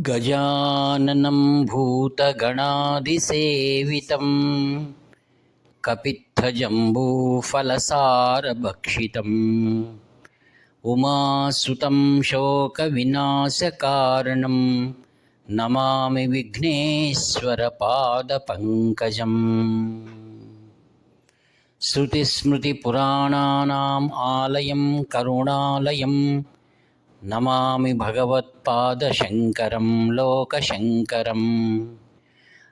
गजाननं भूतगणादिसेवितं कपित्थजम्बूफलसारभक्षितम् उमासुतं शोकविनाशकारणं नमामि विघ्नेश्वरपादपङ्कजम्। श्रुतिस्मृतिपुराणानाम् आलयं करुणालयं नमामि भगवत्पादशङ्करं लोकशङ्करम्।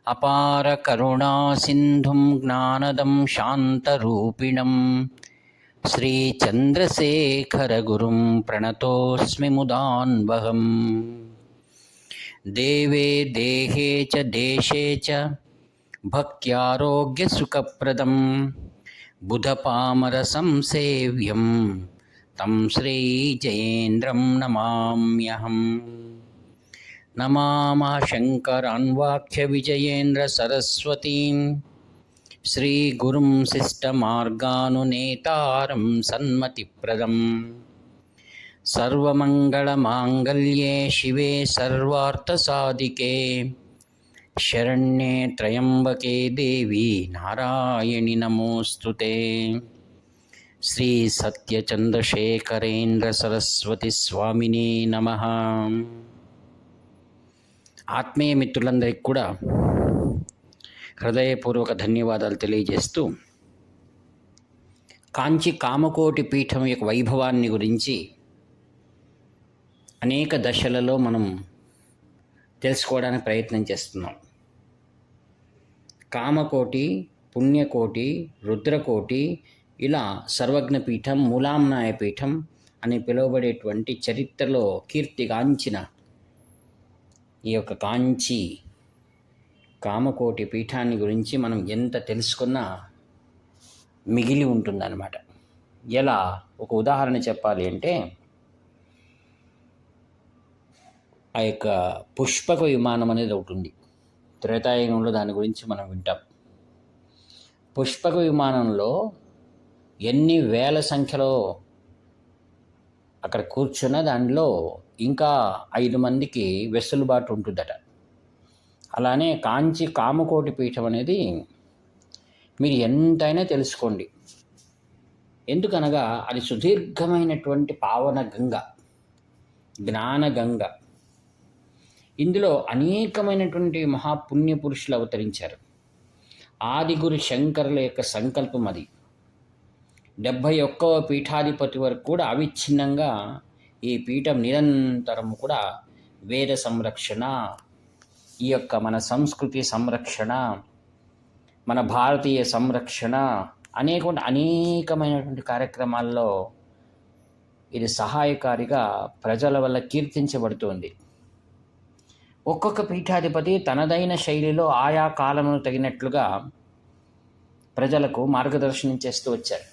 अपारकरुणासिन्धुं ज्ञानदं शान्तरूपिणं श्रीचन्द्रशेखरगुरुं प्रणतोऽस्मि मुदान्वहम्। देवे देहे च देशे च भक्त्यारोग्यसुखप्रदं बुधपामरसंसेव्यं तं श्रीजयेन्द्रं नमाम्यहम्। नमामः शङ्करान्वाख्यविजयेन्द्रसरस्वतीं श्रीगुरुं शिष्टमार्गानुनेतारं सन्मतिप्रदम्। सर्वमङ्गलमाङ्गल्ये शिवे सर्वार्थसाधिके शरण्ये त्र्यम्बके देवी नारायणि नमोऽस्तुते। శ్రీ సత్యచంద్రశేఖరేంద్ర సరస్వతి స్వామిని నమః. ఆత్మీయ మిత్రులందరికీ కూడా హృదయపూర్వక ధన్యవాదాలు తెలియజేస్తూ, కాంచి కామకోటి పీఠం యొక్క వైభవాన్ని గురించి అనేక దశలలో మనం తెలుసుకోవడానికి ప్రయత్నం చేస్తున్నాం. కామకోటి, పుణ్యకోటి, రుద్రకోటి, ఇలా సర్వజ్ఞ పీఠం, మూలాంనాయ పీఠం అని పిలువబడేటువంటి చరిత్రలో కీర్తిగాంచిన ఈ యొక్క కాంచి కామకోటి పీఠాన్ని గురించి మనం ఎంత తెలుసుకున్నా మిగిలి ఉంటుందన్నమాట. ఎలా ఒక ఉదాహరణ చెప్పాలి అంటే, ఆ యొక్క పుష్పక విమానం అనేది ఒకటి ఉంది. త్రేతాయుగంలో దాని గురించి మనం వింటాం. పుష్పక విమానంలో ఎన్ని వేల సంఖ్యలో అక్కడ కూర్చున్న దానిలో ఇంకా 5 మందికి వెసులుబాటు ఉంటుందట. అలానే కాంచి కామకోటి పీఠం అనేది మీరు ఎంతైనా తెలుసుకోండి. ఎందుకనగా అది సుదీర్ఘమైనటువంటి పావన గంగ, జ్ఞాన గంగ. ఇందులో అనేకమైనటువంటి మహాపుణ్య పురుషులు అవతరించారు. ఆదిగురు శంకరుల యొక్క సంకల్పం అది. 71వ పీఠాధిపతి వరకు కూడా అవిచ్ఛిన్నంగా ఈ పీఠం నిరంతరం కూడా వేద సంరక్షణ, ఈ యొక్క మన సంస్కృతి సంరక్షణ, మన భారతీయ సంరక్షణ, అనేకమైనటువంటి కార్యక్రమాల్లో ఇది సహాయకారిగా ప్రజల వల్ల కీర్తించబడుతుంది. ఒక్కొక్క పీఠాధిపతి తనదైన శైలిలో ఆయా కాలమును తగినట్లుగా ప్రజలకు మార్గదర్శనం చేస్తూ వచ్చారు.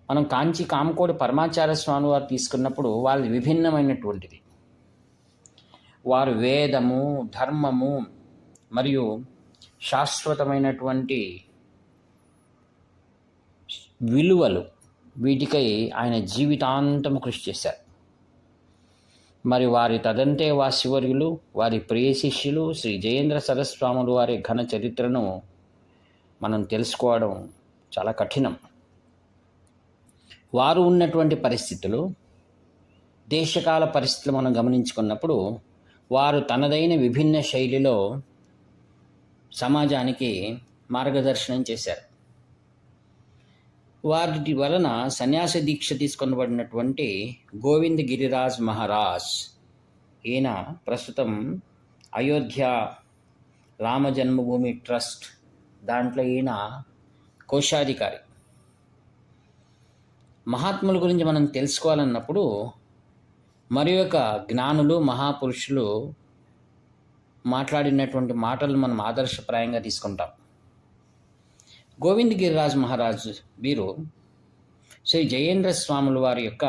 మనం కాంచి కామకోటి పరమాచార్య స్వామి వారు తీసుకున్నప్పుడు వాళ్ళది విభిన్నమైనటువంటిది. వారు వేదము, ధర్మము మరియు శాశ్వతమైనటువంటి విలువలు, వీటికై ఆయన జీవితాంతం కృషి చేశారు. మరి వారి తదంతే వాసివర్యులు, వారి ప్రియ శిష్యులు శ్రీ జయేంద్ర సరస్వాములు వారి ఘన చరిత్రను మనం తెలుసుకోవడం చాలా కఠినం. వారు ఉన్నటువంటి పరిస్థితులు, దేశకాల పరిస్థితులు మనం గమనించుకున్నప్పుడు వారు తనదైన విభిన్న శైలిలో సమాజానికి మార్గదర్శనం చేశారు. వారి వలన సన్యాస దీక్ష తీసుకొనబడినటువంటి గోవింద్ గిరిరాజ్ మహారాజ్, ఈయన ప్రస్తుతం అయోధ్య రామ జన్మభూమి ట్రస్ట్ దాంట్లో ఈయన కోశాధికారి. మహాత్ముల గురించి మనం తెలుసుకోవాలన్నప్పుడు మరి యొక్క జ్ఞానులు, మహాపురుషులు మాట్లాడినటువంటి మాటలు మనం ఆదర్శప్రాయంగా తీసుకుంటాం. గోవింద్ గిరిరాజ్ మహారాజ్ వీరు శ్రీ జయేంద్ర స్వాముల వారి యొక్క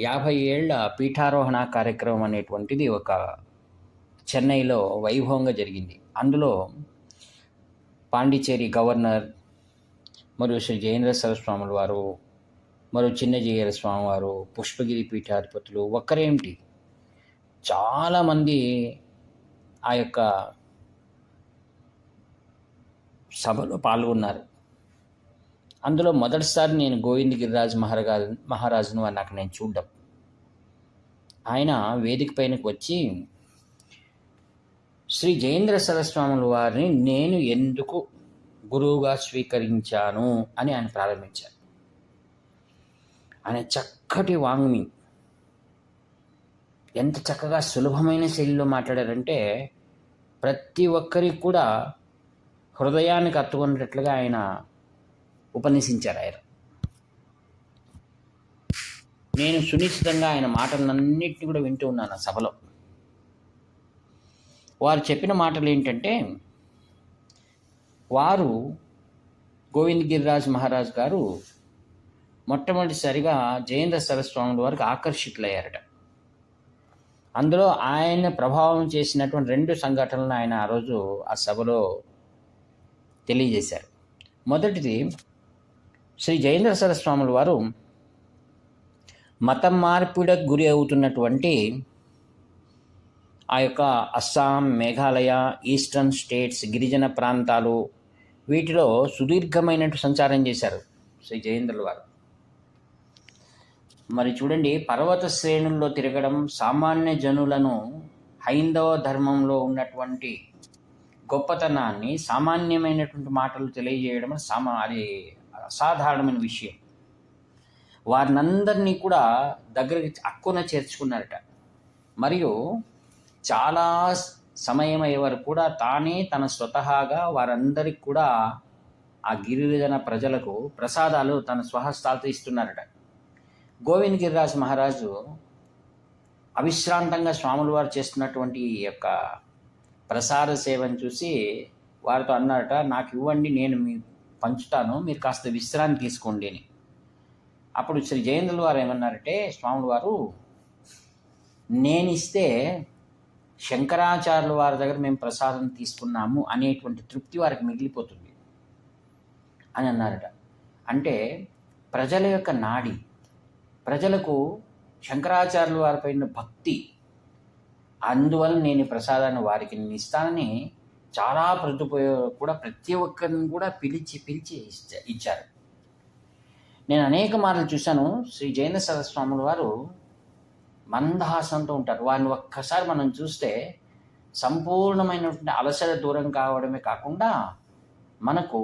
50 ఏళ్ల పీఠారోహణ కార్యక్రమం అనేటువంటిది ఒక చెన్నైలో వైభవంగా జరిగింది. అందులో పాండిచేరి గవర్నర్ మరియు శ్రీ జయేంద్ర సరస్వాముల వారు, మరియు చిన్నజీయర స్వామివారు, పుష్పగిరి పీఠాధిపతులు ఒక్కరేమిటి చాలామంది ఆ యొక్క సభలో పాల్గొన్నారు. అందులో మొదటిసారి నేను గోవింద గిరిరాజ్ మహారాజును నాకు నేను చూడ్డం. ఆయన వేదిక పైనకు వచ్చి శ్రీ జయేంద్ర సరస్వాముల వారిని నేను ఎందుకు గురువుగా స్వీకరించాను అని ఆయన ప్రారంభించారు. ఆయన చక్కటి వాంగ్మి, ఎంత చక్కగా సులభమైన శైలిలో మాట్లాడారంటే ప్రతి ఒక్కరికి కూడా హృదయానికి హత్తుకున్నట్లుగా ఆయన ఉపన్యసించారు. ఆయన నేను సునిశ్చితంగా ఆయన మాటలన్నింటినీ కూడా వింటూ ఉన్నాను ఆ సభలో. వారు చెప్పిన మాటలు ఏంటంటే, వారు గోవింద గిరిరాజ్ మహారాజ్ గారు మొట్టమొదటిసారిగా జయేంద్ర సరస్వాముల వారికి ఆకర్షితులయ్యారట. అందులో ఆయన ప్రభావం చేసినటువంటి 2 సంఘటనలను ఆయన ఆ రోజు ఆ సభలో తెలియజేశారు. మొదటిది, శ్రీ జయేంద్ర సరస్వాముల వారు మతం మార్పిడికి గురి అవుతున్నటువంటి ఆ యొక్క అస్సాం, మేఘాలయ, ఈస్టర్న్ స్టేట్స్, గిరిజన ప్రాంతాలు, వీటిలో సుదీర్ఘమైనట్టు సంచారం చేశారు శ్రీ జయేంద్రుల వారు. మరి చూడండి, పర్వత శ్రేణుల్లో తిరగడం, సామాన్య జనులను హైందవ ధర్మంలో ఉన్నటువంటి గొప్పతనాన్ని సామాన్యమైనటువంటి మాటలు తెలియజేయడం అది అసాధారణమైన విషయం. వారినందరినీ కూడా దగ్గరికి అక్కున చేర్చుకున్నారట. మరియు చాలా సమయం అయ్యే వరకు కూడా తానే తన స్వతహాగా వారందరికి కూడా ఆ గిరిజన ప్రజలకు ప్రసాదాలు తన స్వహస్తాలతో ఇస్తున్నారట. గోవింద గిరిరాజ్ మహారాజు అవిశ్రాంతంగా స్వాముల వారు చేస్తున్నటువంటి ఈ యొక్క ప్రసాద సేవను చూసి వారితో అన్నారట, నాకు ఇవ్వండి, నేను మీ పంచుతాను, మీరు కాస్త విశ్రాంతి తీసుకోండి అని. అప్పుడు శ్రీ జయేంద్రుల వారు ఏమన్నారంటే, స్వాముల వారు, నేను ఇస్తే శంకరాచార్యుల వారి దగ్గర మేము ప్రసాదం తీసుకున్నాము అనేటువంటి తృప్తి వారికి మిగిలిపోతుంది అని అన్నారట. అంటే ప్రజల యొక్క నాడి, ప్రజలకు శంకరాచార్యుల వారిపైన భక్తి, అందువల్ల నేను ప్రసాదాన్ని వారికి ఇస్తానని చాలా కూడా ప్రతి ఒక్కరిని కూడా పిలిచి ఇచ్చారు. నేను అనేక మార్లు చూశాను, శ్రీ జయేంద్ర సరస్వాముల వారు మందహాసంతో ఉంటారు. వారిని ఒక్కసారి మనం చూస్తే సంపూర్ణమైనటువంటి అలసట దూరం కావడమే కాకుండా మనకు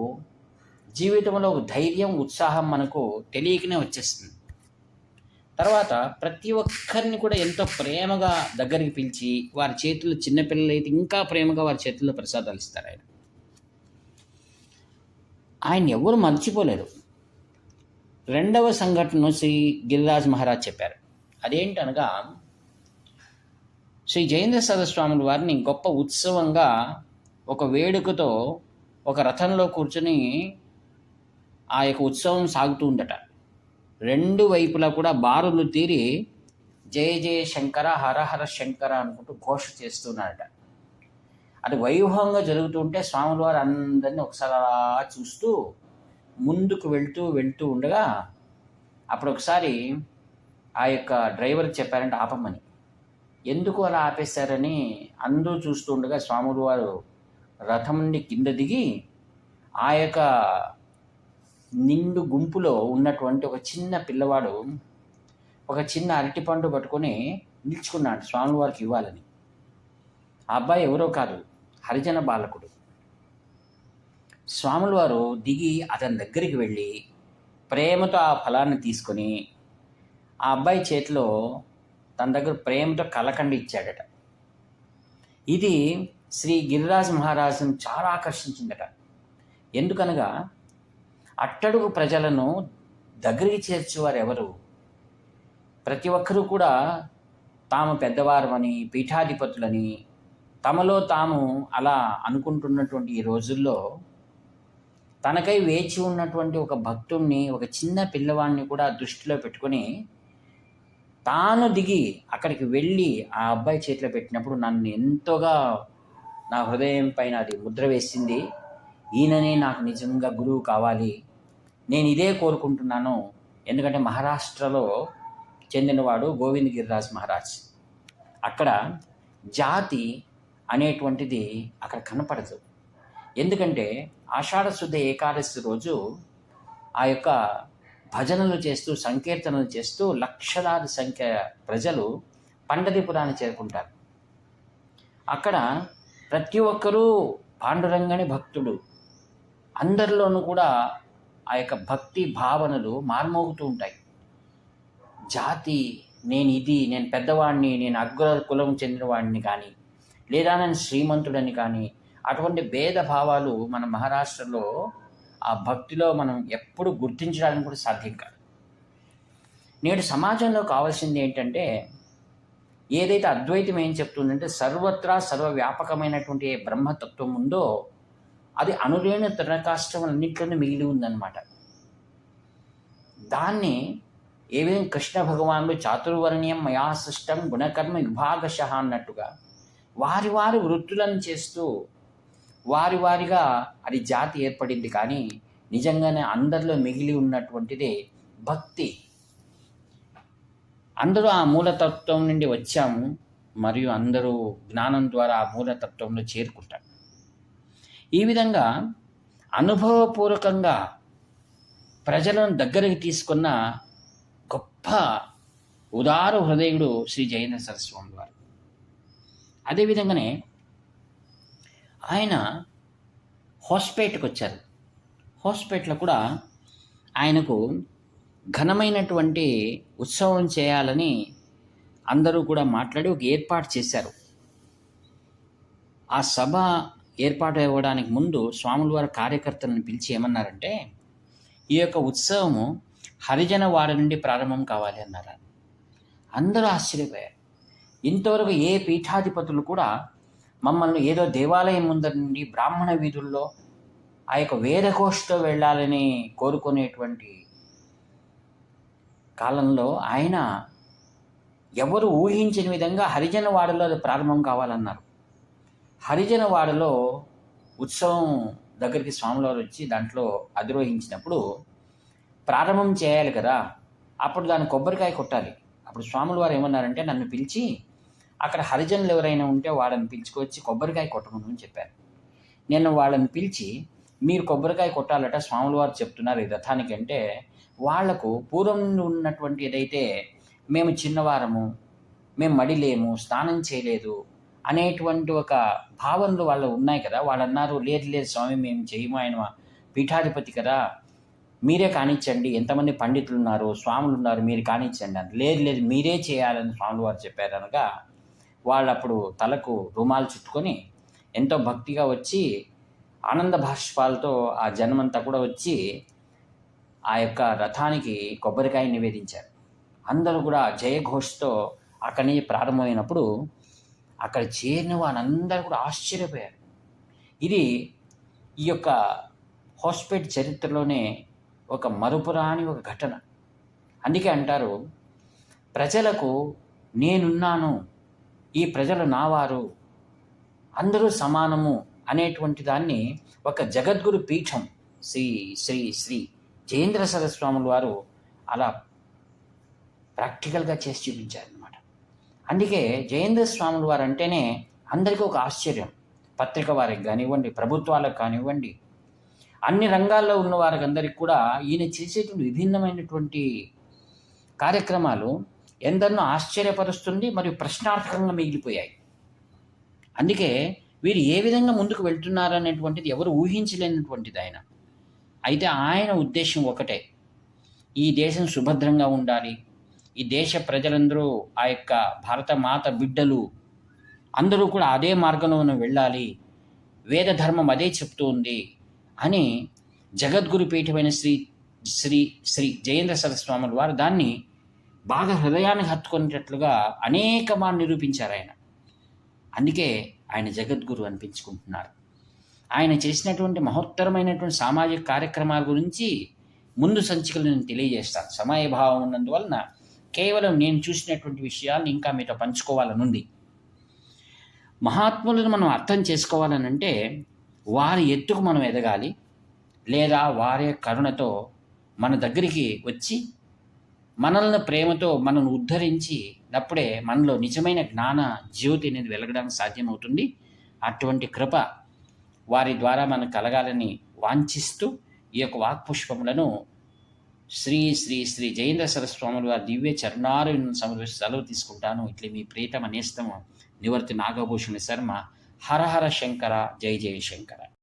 జీవితంలో ఒక ధైర్యం, ఉత్సాహం మనకు తెలియకనే వచ్చేస్తుంది. తర్వాత ప్రతి ఒక్కరిని కూడా ఎంతో ప్రేమగా దగ్గరికి పిలిచి వారి చేతుల్లో, చిన్నపిల్లలు అయితే ఇంకా ప్రేమగా వారి చేతుల్లో ప్రసాదాలు ఇస్తారు. ఆయన ఎవరు మర్చిపోలేరు. 2వ సంఘటన శ్రీ గిరిరాజ్ మహారాజ్ చెప్పారు. అదేంటనగా, శ్రీ జయేంద్ర సరస్వాముల వారిని గొప్ప ఉత్సవంగా ఒక వేడుకతో ఒక రథంలో కూర్చొని ఆ యొక్క ఉత్సవం సాగుతూ ఉందట. 2 వైపులా కూడా బారులు తీరి జయ జయ శంకర, హర హర శంకర అనుకుంటూ ఘోష చేస్తున్నారట. అది వైభవంగా జరుగుతుంటే స్వాముల వారు అందరినీ ఒకసారి అలా చూస్తూ ముందుకు వెళ్తూ ఉండగా అప్పుడు ఒకసారి ఆ యొక్క డ్రైవర్ చెప్పారంటే ఆపమని. ఎందుకు అలా ఆపేశారని అందరూ చూస్తూ ఉండగా స్వాముల వారు రథం నుండి కింద దిగి ఆ యొక్క నిండు గుంపులో ఉన్నటువంటి ఒక చిన్న పిల్లవాడు ఒక చిన్న అరటిపండు పట్టుకొని నిల్చుకున్నాడు స్వాముల వారికి ఇవ్వాలని. ఆ అబ్బాయి ఎవరో కాదు, హరిజన బాలకుడు. స్వాముల వారు దిగి అతని దగ్గరికి వెళ్ళి ప్రేమతో ఆ ఫలాన్ని తీసుకొని ఆ అబ్బాయి చేతిలో తన దగ్గర ప్రేమతో కలకండి ఇచ్చాడట. ఇది శ్రీ గిరిరాజ్ మహారాజును చాలా ఆకర్షించిందట. ఎందుకనగా అట్టడుగు ప్రజలను దగ్గరికి చేర్చేవారు ఎవరు? ప్రతి ఒక్కరూ కూడా తాము పెద్దవారమని, పీఠాధిపతులని తమలో తాము అలా అనుకుంటున్నటువంటి ఈ రోజుల్లో తనకై వేచి ఉన్నటువంటి ఒక భక్తుణ్ణి, ఒక చిన్న పిల్లవాడిని కూడా దృష్టిలో పెట్టుకొని తాను దిగి అక్కడికి వెళ్ళి ఆ అబ్బాయి చేతిలో పెట్టినప్పుడు నన్ను ఎంతోగా నా హృదయం పైన అది ముద్ర వేసింది. ఈయననే నాకు నిజంగా గురువు కావాలి, నేను ఇదే కోరుకుంటున్నాను. ఎందుకంటే మహారాష్ట్రలో చెందినవాడు గోవింద గిరిరాజ్ మహారాజ్. అక్కడ జాతి అనేటువంటిది అక్కడ కనపడదు. ఎందుకంటే ఆషాఢశుద్ధ ఏకాదశి రోజు ఆ యొక్క భజనలు చేస్తూ సంకీర్తనలు చేస్తూ లక్షలాది సంఖ్య ప్రజలు పండరీపురాన్ని చేరుకుంటారు. అక్కడ ప్రతి ఒక్కరూ పాండురంగని భక్తుడు. అందరిలోనూ కూడా ఆ యొక్క భక్తి భావనలు మార్మోగుతూ ఉంటాయి. జాతి, నేను పెద్దవాడిని, నేను అగ్ర కులం చెందినవాడిని కానీ, లేదా నేను శ్రీమంతుడని కానీ, అటువంటి భేదభావాలు మన మహారాష్ట్రలో ఆ భక్తిలో మనం ఎప్పుడు గుర్తించడానికి కూడా సాధ్యం కాదు. నేడు సమాజంలో కావాల్సింది ఏంటంటే, ఏదైతే అద్వైతం ఏం చెప్తుందంటే సర్వత్రా సర్వవ్యాపకమైనటువంటి ఏ బ్రహ్మతత్వం ఉందో అది అనులేని తృణకాష్టములన్నింటిలోనే మిగిలి ఉందన్నమాట. దాన్ని ఏ విధంగా కృష్ణ భగవానుడు చాతుర్వర్ణ్యం మయా సృష్టం గుణకర్మ విభాగశః అన్నట్టుగా వారి వారి వృత్తులను చేస్తూ వారిగా అది జాతి ఏర్పడింది. కానీ నిజంగానే అందరిలో మిగిలి ఉన్నటువంటిదే భక్తి. అందరూ ఆ మూలతత్వం నుండి వచ్చాము, మరియు అందరూ జ్ఞానం ద్వారా ఆ మూలతత్వంలో చేరుకుంటారు. ఈ విధంగా అనుభవపూర్వకంగా ప్రజలను దగ్గరికి తీసుకున్న గొప్ప ఉదార హృదయుడు శ్రీ జయేంద్ర సరస్వామి వారు. అదేవిధంగానే ఆయన హోస్పేట్కి వచ్చారు. హోస్పేట్లో కూడా ఆయనకు ఘనమైనటువంటి ఉత్సవం చేయాలని అందరూ కూడా మాట్లాడి ఒక ఏర్పాటు చేశారు. ఆ సభ ఏర్పాటు అవ్వడానికి ముందు స్వాముల వారి కార్యకర్తలను పిలిచి ఏమన్నారంటే, ఈ యొక్క ఉత్సవము హరిజన వాడ నుండి ప్రారంభం కావాలి అన్నారు. అందరూ ఆశ్చర్యపోయారు. ఇంతవరకు ఏ పీఠాధిపతులు కూడా మమ్మల్ని ఏదో దేవాలయం ముందర నుండి బ్రాహ్మణ వీధుల్లో ఆ యొక్క వేదఘోషతో వెళ్ళాలని కోరుకునేటువంటి కాలంలో ఆయన ఎవరు ఊహించిన విధంగా హరిజనవాడలో అది ప్రారంభం కావాలన్నారు. హరిజనవాడలో ఉత్సవం దగ్గరికి స్వాములవారు వచ్చి దాంట్లో అధిరోహించినప్పుడు ప్రారంభం చేయాలి కదా, అప్పుడు దాన్ని కొబ్బరికాయ కొట్టాలి. అప్పుడు స్వాముల వారు ఏమన్నారంటే, నన్ను పిలిచి అక్కడ హరిజనులు ఎవరైనా ఉంటే వాళ్ళని పిలుచుకొచ్చి కొబ్బరికాయ కొట్టమని చెప్పారు. నేను వాళ్ళని పిలిచి మీరు కొబ్బరికాయ కొట్టాలట స్వాముల వారు చెప్తున్నారు ఈ రథానికి అంటే, వాళ్లకు పూర్వం నుండి ఉన్నటువంటి ఏదైతే మేము చిన్నవారము, మేము మడిలేము, స్నానం చేయలేదు అనేటువంటి ఒక భావనలు వాళ్ళు ఉన్నాయి కదా. వాళ్ళు అన్నారు, లేదు స్వామి మేము చేయము, ఆయన పీఠాధిపతి కదా, మీరే కానిచ్చండి, ఎంతమంది పండితులు ఉన్నారు, స్వాములు ఉన్నారు, మీరు కానిచ్చండి అని. లేదు మీరే చేయాలని స్వాములు వారు చెప్పారు అనగా వాళ్ళు అప్పుడు తలకు రుమాలు చుట్టుకొని ఎంతో భక్తిగా వచ్చి ఆనంద భాష్పాలతో ఆ జనమంతా కూడా వచ్చి ఆ యొక్క రథానికి కొబ్బరికాయ నివేదించారు. అందరూ కూడా జయఘోష్తో అక్కడి నుంచి ప్రారంభమైనప్పుడు అక్కడ చేరిన వాళ్ళందరూ కూడా ఆశ్చర్యపోయారు. ఇది ఈ యొక్క హోస్పేట్ చరిత్రలోనే ఒక మరుపురాని ఒక ఘటన. అందుకే అంటారు, ప్రజలకు నేనున్నాను, ఈ ప్రజలు నావారు, అందరూ సమానము అనేటువంటి దాన్ని ఒక జగద్గురు పీఠం శ్రీ శ్రీ శ్రీ జయేంద్ర సరస్వాముల వారు అలా ప్రాక్టికల్గా చేసి చూపించారనమాట. అందుకే జయేంద్ర స్వాముల వారు అంటేనే అందరికీ ఒక ఆశ్చర్యం. పత్రిక వారికి కానివ్వండి, ప్రభుత్వాలకు కానివ్వండి, అన్ని రంగాల్లో ఉన్న వారికి అందరికీ కూడా ఈయన చేసేటువంటి విభిన్నమైనటువంటి కార్యక్రమాలు ఎందరినో ఆశ్చర్యపరుస్తుంది మరియు ప్రశ్నార్థకంగా మిగిలిపోయాయి. అందుకే వీరు ఏ విధంగా ముందుకు వెళ్తున్నారనేటువంటిది ఎవరు ఊహించలేనటువంటిది ఆయన. అయితే ఆయన ఉద్దేశం ఒకటే, ఈ దేశం సుభద్రంగా ఉండాలి, ఈ దేశ ప్రజలందరూ ఆ యొక్క భారతమాత బిడ్డలు అందరూ కూడా అదే మార్గంలో వెళ్ళాలి, వేద ధర్మం అదే చెప్తూ ఉంది అని జగద్గురు పీఠమైన శ్రీ శ్రీ శ్రీ జయేంద్ర సరస్వాముల వారు దాన్ని బాగా హృదయానికి హత్తుకునేటట్లుగా అనేక మార్లు నిరూపించారు ఆయన. అందుకే ఆయన జగద్గురు అనిపించుకుంటున్నారు. ఆయన చేసినటువంటి మహోత్తరమైనటువంటి సామాజిక కార్యక్రమాల గురించి ముందు సంచికలు నేను తెలియజేస్తాను. సమయభావం ఉన్నందువలన కేవలం నేను చూసినటువంటి విషయాలను ఇంకా మీతో పంచుకోవాలనుంది. మహాత్ములను మనం అర్థం చేసుకోవాలనంటే వారి ఎత్తుకు మనం ఎదగాలి, లేదా వారి కరుణతో మన దగ్గరికి వచ్చి మనల్ని ప్రేమతో మనల్ని ఉద్ధరించి అప్పుడే మనలో నిజమైన జ్ఞాన జ్యోతి అనేది వెలగడానికి సాధ్యమవుతుంది. అటువంటి కృప వారి ద్వారా మనకు కలగాలని వాంఛిస్తూ ఈ యొక్క వాక్పుష్పములను శ్రీ శ్రీ శ్రీ జయేంద్ర సరస్వాములు వారి దివ్య చరణాలు సమర్పిస్తూ సెలవు తీసుకుంటాను. ఇట్లా మీ ప్రీతమ నేస్తము నివర్తి నాగభూషణ శర్మ. హర హర శంకర, జై జయ శంకర.